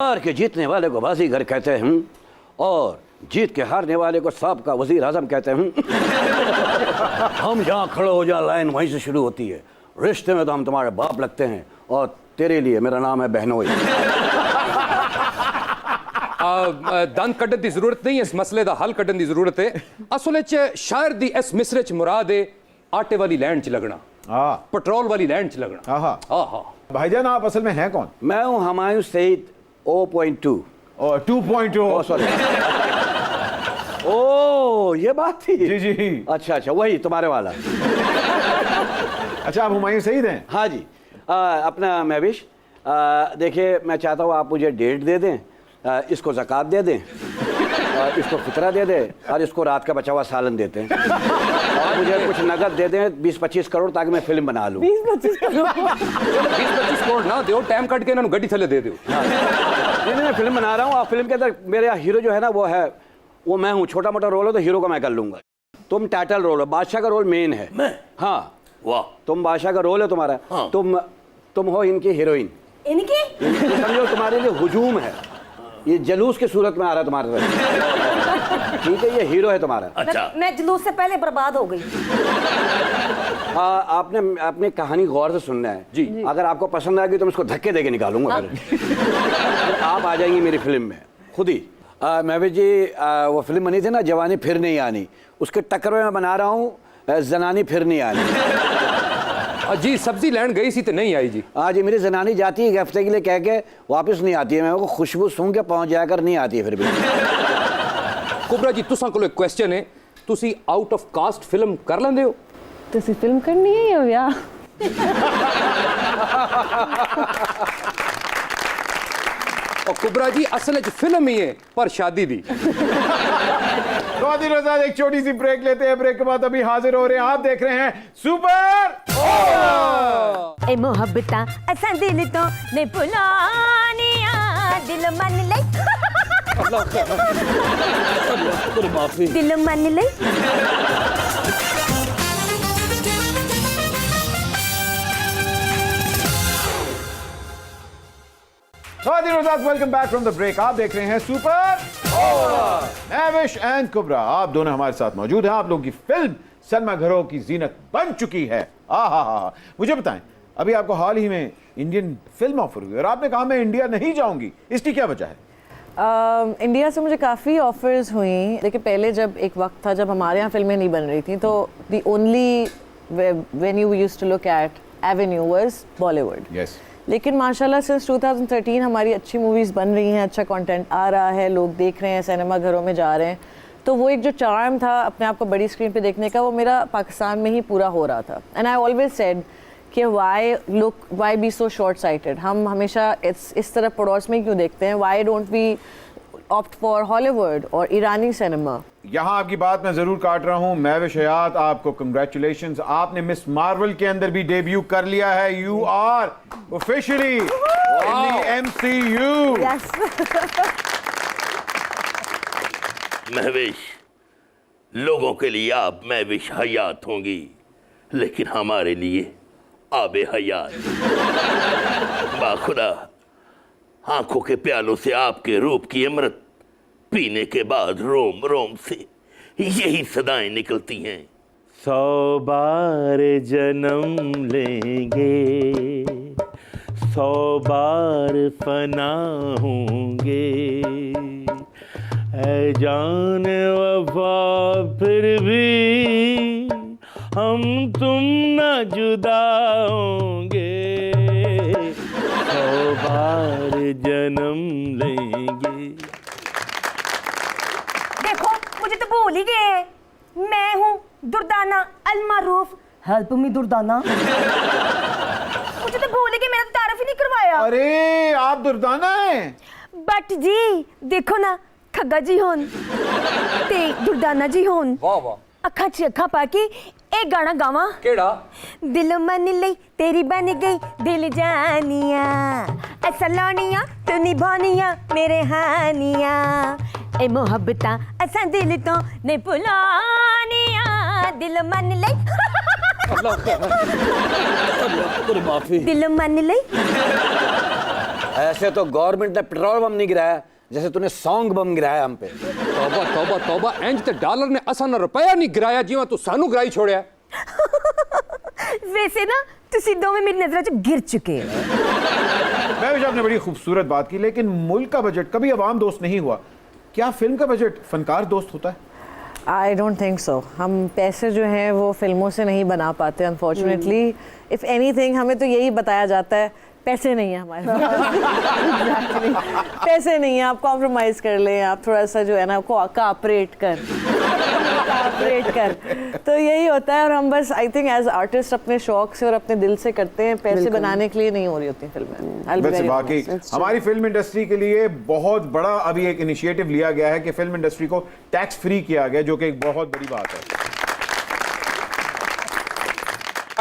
हार के जीतने वाले को बाजीगर कहते हैं और जीत के हारने वाले को साबका वजीर आजम कहते हैं। हम जहाँ खड़े हो जाए लाइन वहीं से शुरू होती है। रिश्ते में तो हम तुम्हारे बाप लगते हैं और तेरे लिए मेरा नाम है बहनोई। दंद कड्ढन की जरूरत नहीं है, इस मसले का हल कड्ढन की जरूरत है। असल शायर दी इस मिसरे च मुराद है आटे वाली लैंड च लगना, पेट्रोल वाली लैंड च लगना। भाईजान आप असल में हैं कौन? मैं हूँ हुमायूं सईद 0.2 और 2.0। सॉरी। ओ ये बात थी। जी जी। अच्छा वही तुम्हारे वाला। अच्छा आप हुमायूं सईद हैं? हाँ जी। अपना महविश देखिए, मैं चाहता हूँ आप मुझे डेट दे दें, इसको ज़कात दे दें, इसको फितरा दे दें और इसको रात का बचा हुआ सालन देते हैं और मुझे कुछ नगद दे दें 20-25 करोड़ ताकि मैं फिल्म बना लूँ। 20-25 करोड़ ना दो, टाइम कट के इन्होंने गड्डी थले दे दो। नहीं मैं फिल्म बना रहा हूँ और फिल्म के अंदर मेरा हीरो जो है ना वो मैं हूँ। छोटा मोटा रोल हो तो हीरो का मैं कर लूँगा। तुम टाइटल रोल हो, बादशाह का रोल मेन है। मैं? हाँ वाह, तुम बादशाह का रोल है तुम्हारा। हाँ। तुम हो इनकी हीरोइन। इनकी समझो तुम्हारे लिए हुजूम है, ये जलूस की सूरत में आ रहा है तुम्हारे तरफ। ठीक है, ये हीरो है तुम्हारा। अच्छा। मैं जुलूस से पहले बर्बाद हो गई। आपने अपनी कहानी गौर से सुनना है जी। अगर आपको पसंद आएगी तो मैं इसको धक्के देके निकालूंगा। फिर आप आ जाएंगी मेरी फिल्म में खुद ही। महविश जी वो फिल्म बनी थी ना जवानी फिर नहीं आनी, उसके टक्कर में मैं बना रहा हूँ जनानी फिर नहीं आनी। जी सब्जी लैंड गई सी तो नहीं आई जी। हाँ जी, मेरी जनानी जाती है हफ्ते के लिए कह के वापस नहीं आती है। मैं वो खुशबू सूंघ के पहुंच जाकर नहीं आती है फिर भी। कुबरा जी तुसां कोल एक क्वेश्चन है, तुसी आउट ऑफ कास्ट फिल्म कर लेंदे हो? तुसी फिल्म करनी है या ब्याह? और कुबरा जी असल च फिल्म ही है पर शादी दी। एक छोटी सी ब्रेक लेते हैं, ब्रेक के बाद अभी हाजिर हो रहे हैं। आप देख रहे हैं सुपर ए मोहब्बता असा दिल तो ने पुलानिया दिल मन ले दिल मन ले। Welcome back from the break. आप देख रहे हैं सुपर महविश एंड कुबरा, आप दोनों हमारे साथ मौजूद हैं। आप लोगों की फिल्म सलमा घरों की जीनत बन चुकी है। मुझे बताएं, अभी आपको हाल ही में इंडियन फिल्म ऑफर हुई और आपने कहा मैं इंडिया नहीं जाऊंगी, इसकी क्या वजह है? इंडिया से मुझे काफ़ी ऑफर्स हुई, लेकिन पहले जब एक वक्त था जब हमारे यहाँ फिल्में नहीं बन रही थी तो the only venue we used to look at avenue was Bollywood. Yes. लेकिन माशाल्लाह सिंस 2013 हमारी अच्छी मूवीज़ बन रही हैं, अच्छा कंटेंट आ रहा है, लोग देख रहे हैं, सिनेमा घरों में जा रहे हैं, तो वो एक जो चार्म था अपने आप को बड़ी स्क्रीन पे देखने का, वो मेरा पाकिस्तान में ही पूरा हो रहा था। एंड आई ऑलवेज सेड कि why be so short sighted. हम हमेशा इस तरफ पड़ोस में क्यों देखते हैं? Why don't we opt for Hollywood और ईरानी सिनेमा? यहां आपकी बात मैं जरूर काट रहा हूं। महविश हयात, आपको कंग्रेचुलेशंस, आपने मिस मार्वल के अंदर भी डेब्यू कर लिया है। You are officially in the MCU. Yes. Mahwish, लोगों के लिए आप महविश हयात होंगी, लेकिन हमारे लिए आबे हयात। बाखुदा, आंखों के प्यालों से आपके रूप की अमृत पीने के बाद रोम रोम से यही सदाएं निकलती हैं। 100 बार जन्म लेंगे, 100 बार फना होंगे, ऐ जान वफा फिर भी हम तुम न जुदा होंगे, 100 बार जन्म लेंगे। देखो मुझे तो भूल ही गए, मैं हूँ दुर्दाना अलमारूफ। Help me Durdana. मुझे तो भूल ही गए, मेरा तो तारीफ ही नहीं करवाया। अरे आप दुर्दाना हैं? बट जी देखो ना, खग्गा जी होन ते दुर्दाना जी होन, वाह वाह, अखा च अखा पाके एक गाना गावा। केड़ा? दिल मन ले तेरी बन गई दिल जानिया, ऐसा लानिया तू निभानिया मेरे हानिया, ए मोहब्बता असा दिल तो ने पुलानिया दिल मन ले माफी। दिल मन ले ऐसे तो गवर्नमेंट ने पेट्रोल बम नहीं गिराया जैसे तूने सॉन्ग बम गिराया हम पे। तौबा तौबा तौबा, इंज ते डॉलर ने असा ना रुपया नहीं गिराया जिवें तू सानू गिराई छोड़िया। वैसे ना तुसी दोवें मेरी नजरों च गिर चुके हो। महविश आपने बड़ी खूबसूरत बात की, लेकिन मुल्क का बजट कभी अवाम दोस्त नहीं हुआ। क्या फिल्म का बजट फनकार दोस्त होता है? I don't think so. हम पैसे जो हैं वो फिल्मों से नहीं बना पाते अनफॉर्चुनेटली। इफ़ एनीथिंग हमें तो यही बताया जाता है पैसे नहीं है हमारे पास। Exactly. पैसे नहीं है, आप कॉम्प्रोमाइज़ कर लें, आप थोड़ा सा जो है ना कोऑपरेट कर। तो यही होता है। और हम बस आई थिंक एज आर्टिस्ट अपने शौक से और अपने दिल से करते हैं, पैसे बनाने के लिए नहीं हो रही होती फिल्में। वैसे बाकी हमारी फिल्म इंडस्ट्री के लिए बहुत बड़ा अभी एक इनिशिएटिव लिया गया है कि फिल्म इंडस्ट्री को टैक्स फ्री किया गया, जो कि एक बहुत बड़ी बात है।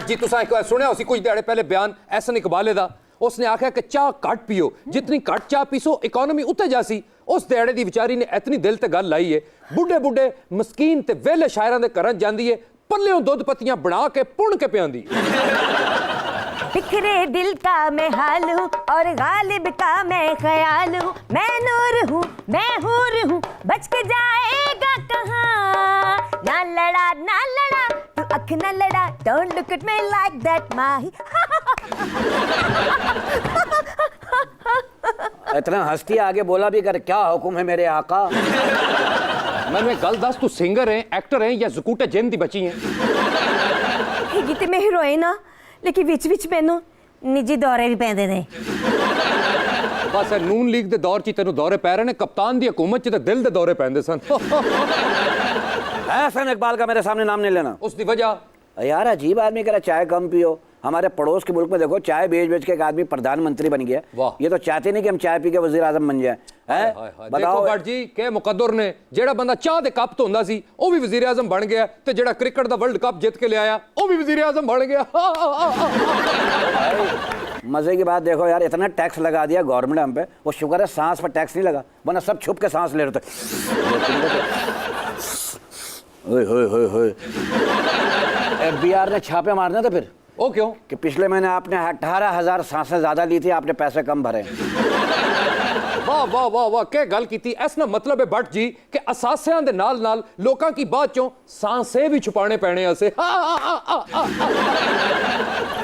जी तुसा सुनिया उसी कुछ दिहाड़े पहले बयान एहसन इकबाल दा, उसने आख्या कि चाह घट पियो, जितनी घट चाह पीसो इकोनॉमी उत्ते जासी। उस दिहाड़े दी विचारी ने इतनी दिल ते गल लाई है, बुढ़े बुढ़े मस्कीन ते वेले शायरां दे घरां जांदी है, पल्लेओं दुध पत्तियां बना के पुण के पियांदी। बिखरे दिल का मैं हाल हूँ और गालिब का मैं ख्याल हूँ। मैं नूर हूँ, मैं हूर हूँ, बच के जाएगा कहाँ। ना लड़ा तू अख ना लड़ा, don't look at me like that Mahi. इतना हंसती आगे बोला भी कर, क्या हुक्म है मेरे आका। मैं गल दस, तू सिंगर है, एक्टर है या जकूटे जिन दी बची है? हैगी ते मैं हीरोइन आ, लेकिन विच मैनू निजी दौरे भी पैंदे ने। बस नून लीग दे दौर च तेनू दौरे पै रहे ने, कप्तान दी हुकूमत च ते दिल दे दौरे पैंदे सन। एहसन इकबाल का मेरे सामने नाम नहीं लेना। उसकी वजह यार अजीब आदमी कह रहा चाय कम पियो। हमारे पड़ोस के मुल्क में देखो चाय बेच के एक आदमी प्रधानमंत्री बन गया। ये तो चाहते नहीं कि हम चाय पी के वजीर आजम बन जाए। बताओ भट्ट जी के मुकद्दर ने, जेड़ा बंदा चाह दे कप तो हुंदा सी वो भी वजीर आजम बन गया, ते जेड़ा क्रिकेट दा वर्ल्ड कप जीत के ले आया वो भी वजीर आजम बन गया। मजे की बात देखो यार, इतना टैक्स लगा दिया गवर्नमेंट हम पे, वो शुक्र है सांस पर टैक्स नहीं लगा, वरना सब छुप के सांस ले रहे थे। FBI ने छापे मारने थे फिर। ओ क्यों? कि पिछले महीने आपने 18,000 सांसें ज्यादा ली थी, आपने पैसे कम भरे। वाह वाह वाह वाह, क्या गल की थी। इसना मतलब है भट्ट जी कि असासियां दे नाल नाल लोकां की बात चों सांसें भी छुपाने पैने असे।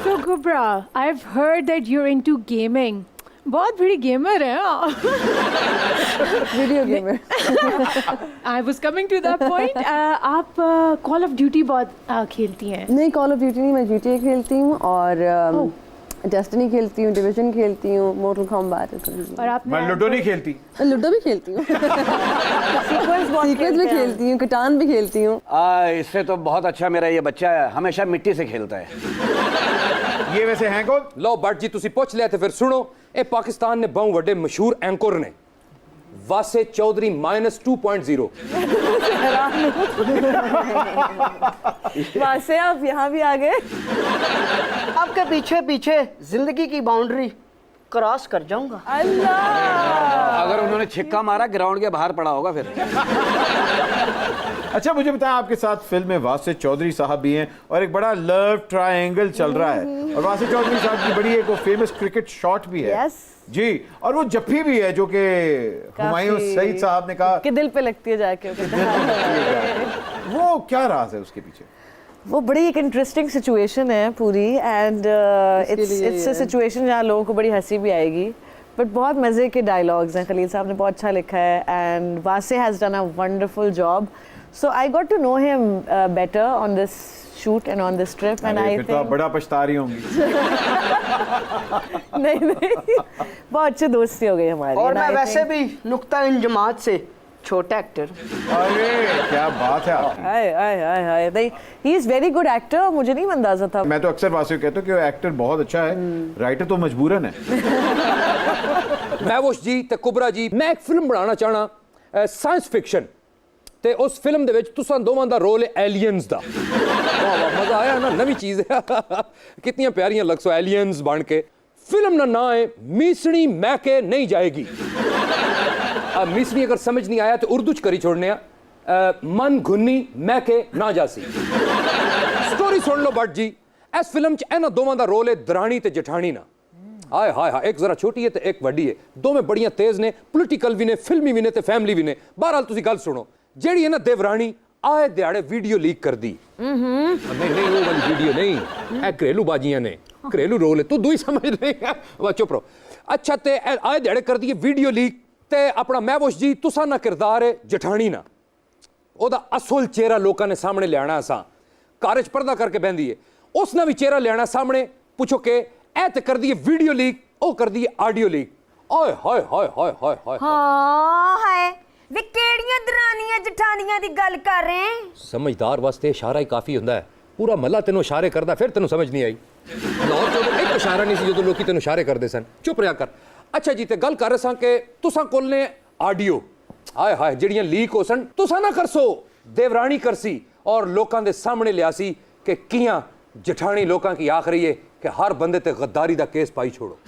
So Kubra, I've heard that you're into gaming. बहुत बड़ी गेमर है। Video gamer. I was coming to that point. आप कॉल ऑफ ड्यूटी बहुत खेलती हैं? नहीं, कॉल ऑफ ड्यूटी नहीं, मैं GTA खेलती हूँ और डेस्टिनी खेलती हूँ, डिवीजन खेलती हूँ, मोर्टल कॉम्बैट। और आप? मैं लूडो नहीं खेलती। लूडो भी खेलती हूँ, सीक्वेंस भी खेलती हूँ, कटान भी खेलती हूँ। इससे तो बहुत अच्छा मेरा ये बच्चा है, हमेशा मिट्टी से खेलता है। ये वैसे हैं कौन? लो भट्ट जी तुसी पूछ लिया थे, फिर सुनो। ए पाकिस्तान ने बहु वड्डे मशहूर एंकर ने वासे चौधरी -2.0। वासे आप यहाँ भी आ गए। आपके पीछे पीछे जिंदगी की बाउंड्री क्रॉस कर जाऊंगा। अल्लाह, अगर उन्होंने छिक्का मारा ग्राउंड के बाहर पड़ा होगा फिर। अच्छा मुझे बताएं, आपके साथ फिल्म में वासे चौधरी साहब भी हैं और एक बड़ा लव ट्रायंगल चल रहा है, और वासे चौधरी साहब की बड़ी एक फेमस क्रिकेट शॉट भी है। Yes. जी, और वो जफ्फी भी है जो कि हुमायूं सईद साहब ने कहा कि दिल पे लगती है जाके। वो क्या राज है उसके पीछे? वो बड़ी एक इंटरेस्टिंग सिचुएशन है पूरी, एंड इट्स अ सिचुएशन जहाँ लोगों को बड़ी हंसी भी आएगी, बट बहुत मज़े के डायलॉग्स हैं। खलील साहब ने बहुत अच्छा लिखा है, and Vasay has done a wonderful job. So I got to know him better on this shoot and on this trip, and I फिर तो आप बड़ा पछता रही होंगी। नहीं, बहुत अच्छी दोस्ती हो गई हमारी। और मैं वैसे भी नुक्ता इन जमात से छोटा एक्टर। अरे क्या बात है आपकी। हाय हाय हाय हाय, he is very good actor. मुझे नहीं अंदाजा था। मैं तो अक्सर वासे को कहता हूँ कि वो एक्टर बहुत अच्छा है, राइटर तो मजबूरन है। महवुश जी ते कुबरा जी, मैं एक फिल्म बनाना चाहना साइंस फिक्शन, ते उस फिल्म दे विच तुसां दोवां दा रोल है एलियंस दा। वाह वाह, मजा आया ना, नवी चीज है। कितनी प्यारियां लगसो एलियंस बन के। फिल्म ना नाम है मीसणी मैके नहीं जाएगी। मीसणी अगर समझ नहीं आया तो उर्दू च करी छोड़ने मन घुन्नी मैके ना जासी। स्टोरी सुन लो भट्ट जी। इस फिल्म च इन्हां दोवां दा रोल है दरानी ते जठानी ना। हाय हाय हाय, एक जरा छोटी है तो एक वड्डी है, दोवें बड़ियां तेज ने, पॉलिटिकल भी ने, फिल्मी भी ने ते फैमिली भी ने। बहरहाल तुसी गल सुनो, जेड़ी है ना देवरानी आए दिहाड़े वीडियो लीक कर दी। नहीं नहीं वो वाली वीडियो नहीं, ए घरेलू बाजियां ने, घरेलू रोल है, तू दूई समझ नहीं है, वाह चुप रहो। अच्छा ते आए दिहाड़े कर दी वीडियो लीक ते अपना महबूश जी तुसा ना किरदार है जठानी ना, ओदा असल चेहरा लोगों ने सामने लियाना असां, घर च पर्दा करके बहंदी है, उसना भी चेहरा लियाना सामने, पूछो के ऐ ते कर दी वीडियो लीक, ओ कर दी ऑडियो लीक। ओए हाय हाय हाय हाय हाय हाँ है वे केड़ियां दरानियां जठानियां दी गल कर रहे हैं। समझदार वास्ते इशारा ही काफी हुंदा है, पूरा महला तेनों इशारे करदा फिर तेनों समझ नहीं आई। लाहौर चों एक इशारा नहीं सी जो लोग तेनों इशारे करदे सन, चुप रहा कर। अच्छा जी ते गल कर रहे सन कि तुसां कोल ने ऑडियो, हाय हाय जड़ियां लीक हो सन तुसां ना करसो, देवरानी करसी और लोकां दे सामने लियासी कि कियां जठानी लोकां की आख रही है कि हर बंदे ते गद्दारी दा केस पाई छोड़ो।